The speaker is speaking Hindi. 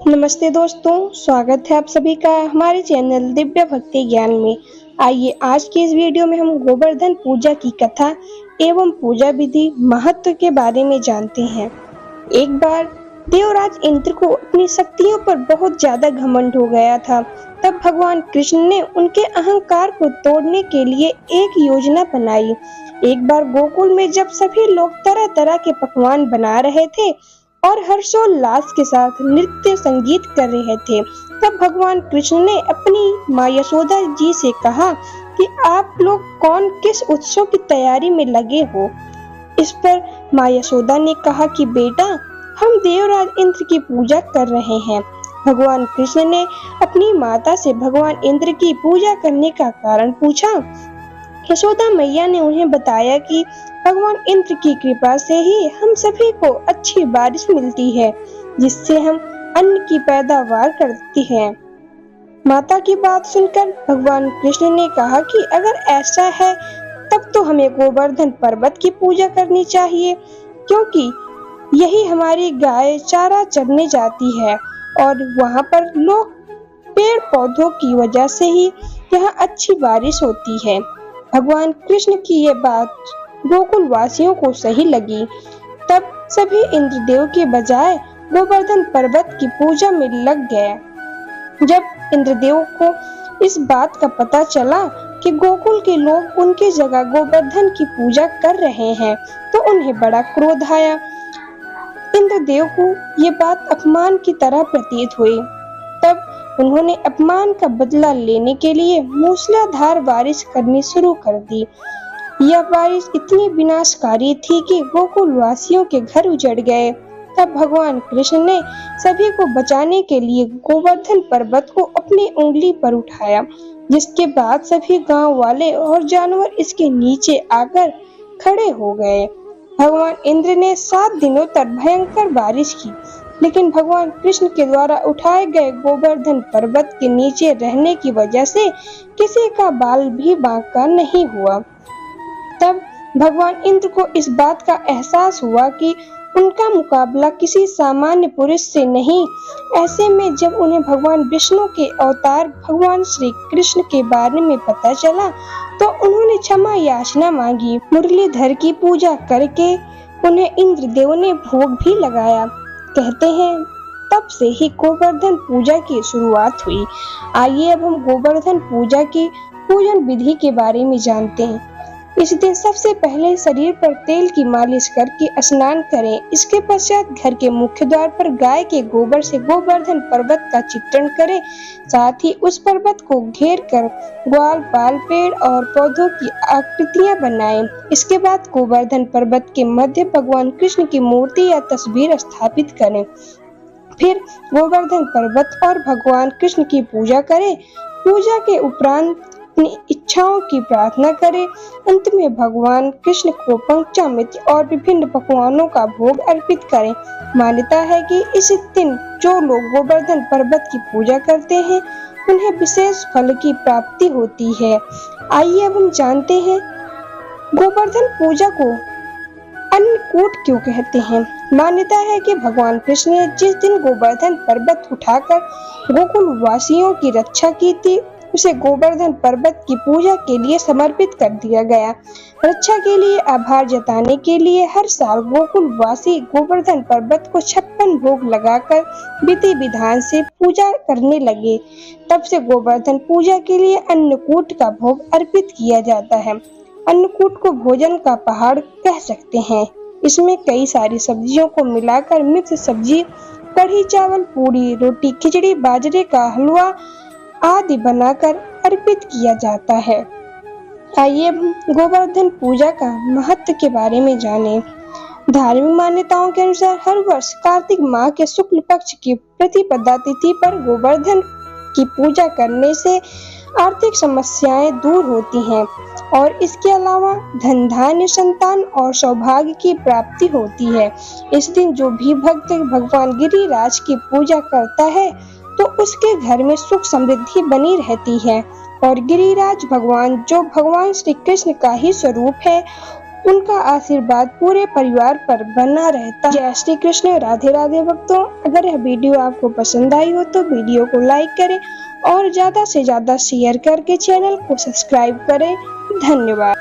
नमस्ते दोस्तों, स्वागत है आप सभी का हमारे चैनल दिव्य भक्ति ज्ञान में। आइए आज की इस वीडियो में हम गोवर्धन पूजा की कथा एवं पूजा विधि महत्व के बारे में जानते हैं। एक बार देवराज इंद्र को अपनी शक्तियों पर बहुत ज्यादा घमंड हो गया था। तब भगवान कृष्ण ने उनके अहंकार को तोड़ने के लिए एक योजना बनाई। एक बार गोकुल में जब सभी लोग तरह तरह के पकवान बना रहे थे और हर्षोल्लास के साथ नृत्य संगीत कर रहे थे, तब भगवान कृष्ण ने अपनी माँ यशोदा जी से कहा कि आप लोग कौन किस उत्सव की तैयारी में लगे हो। इस पर माँ यशोदा ने कहा कि बेटा, हम देवराज इंद्र की पूजा कर रहे हैं। भगवान कृष्ण ने अपनी माता से भगवान इंद्र की पूजा करने का कारण पूछा। यशोदा मैया ने उन्हें बताया कि भगवान इंद्र की कृपा से ही हम सभी को अच्छी बारिश मिलती है, जिससे हम अन्न की पैदावार करती हैं। माता की बात सुनकर भगवान कृष्ण ने कहा कि अगर ऐसा है तब तो हमें गोवर्धन पर्वत की पूजा करनी चाहिए, क्योंकि यही हमारी गाय चारा चरने जाती है और वहाँ पर लोग पेड़ पौधों की वजह से ही यहाँ अच्छी बारिश होती है। भगवान कृष्ण की ये बात गोकुल वासियों को सही लगी। तब सभी इंद्रदेव के बजाय गोवर्धन पर्वत की पूजा में लग गए। जब इंद्रदेव को इस बात का पता चला कि गोकुल के लोग उनकी जगह गोवर्धन की पूजा कर रहे हैं, तो उन्हें बड़ा क्रोध आया। इंद्रदेव को ये बात अपमान की तरह प्रतीत हुई। तब उन्होंने अपमान का बदला लेने के लिए मूसलाधार बारिश करनी शुरू कर दी। यह बारिश इतनी विनाशकारी थी कि गोकुल वासियों के घर उजड़ गए। तब भगवान कृष्ण ने सभी को बचाने के लिए गोवर्धन पर्वत को अपनी उंगली पर उठाया, जिसके बाद सभी गांव वाले और जानवर इसके नीचे आकर खड़े हो गए। भगवान इंद्र ने 7 दिनों तक भयंकर बारिश की, लेकिन भगवान कृष्ण के द्वारा उठाए गए गोवर्धन पर्वत के नीचे रहने की वजह से किसी का बाल भी बांका नहीं हुआ। तब भगवान इंद्र को इस बात का एहसास हुआ कि उनका मुकाबला किसी सामान्य पुरुष से नहीं। ऐसे में जब उन्हें भगवान विष्णु के अवतार भगवान श्री कृष्ण के बारे में पता चला, तो उन्होंने क्षमा याचना मांगी। मुरलीधर की पूजा करके उन्हें इंद्रदेव ने भोग भी लगाया। कहते हैं तब से ही गोवर्धन पूजा की शुरुआत हुई। आइए अब हम गोवर्धन पूजा की पूजन विधि के बारे में जानते हैं। इस दिन सबसे पहले शरीर पर तेल की मालिश करके स्नान करें। इसके पश्चात घर के मुख्य द्वार पर गाय के गोबर से गोवर्धन पर्वत का चित्रण करें। साथ ही उस पर्वत को घेर कर ग्वाल पाल पेड़ और पौधों की आकृतियां बनाएं। इसके बाद गोवर्धन पर्वत के मध्य भगवान कृष्ण की मूर्ति या तस्वीर स्थापित करें। फिर गोवर्धन पर्वत और भगवान कृष्ण की पूजा करें। पूजा के उपरांत अपनी इच्छाओं की प्रार्थना करें। अंत में भगवान कृष्ण को पंचामृत और विभिन्न पकवानों का भोग अर्पित करें। मान्यता है कि इस दिन जो लोग गोवर्धन पर्वत की पूजा करते हैं, उन्हें विशेष फल की प्राप्ति होती है। आइए अब हम जानते हैं गोवर्धन पूजा को अन्नकूट क्यों कहते हैं। मान्यता है कि भगवान कृष्ण ने जिस दिन गोवर्धन पर्वत उठाकर गोकुल वासियों की रक्षा की थी, उसे गोवर्धन पर्वत की पूजा के लिए समर्पित कर दिया गया। रक्षा के लिए आभार जताने के लिए हर साल गोकुल वासी गोवर्धन पर्वत को 56 भोग लगाकर विधि विधान से पूजा करने लगे। तब से गोवर्धन पूजा के लिए अन्नकूट का भोग अर्पित किया जाता है। अन्नकूट को भोजन का पहाड़ कह सकते हैं। इसमें कई सारी सब्जियों को मिलाकर मिक्स सब्जी, कढ़ी चावल, पूरी, रोटी, खिचड़ी, बाजरे का हलवा आदि बनाकर अर्पित किया जाता है। आइए गोवर्धन पूजा का महत्व के बारे में जानें। धार्मिक मान्यताओं के अनुसार हर वर्ष कार्तिक माह के शुक्ल पक्ष की प्रतिपदा तिथि पर गोवर्धन की पूजा करने से आर्थिक समस्याएं दूर होती हैं और इसके अलावा धन धान्य, संतान और सौभाग्य की प्राप्ति होती है। इस दिन जो भी भक्त भगवान गिरिराज की पूजा करता है, तो उसके घर में सुख समृद्धि बनी रहती है और गिरिराज भगवान जो भगवान श्री कृष्ण का ही स्वरूप है, उनका आशीर्वाद पूरे परिवार पर बना रहता। जय श्री कृष्ण। राधे राधे भक्तों। अगर यह वीडियो आपको पसंद आई हो तो वीडियो को लाइक करें और ज्यादा से ज्यादा शेयर करके चैनल को सब्सक्राइब करें। धन्यवाद।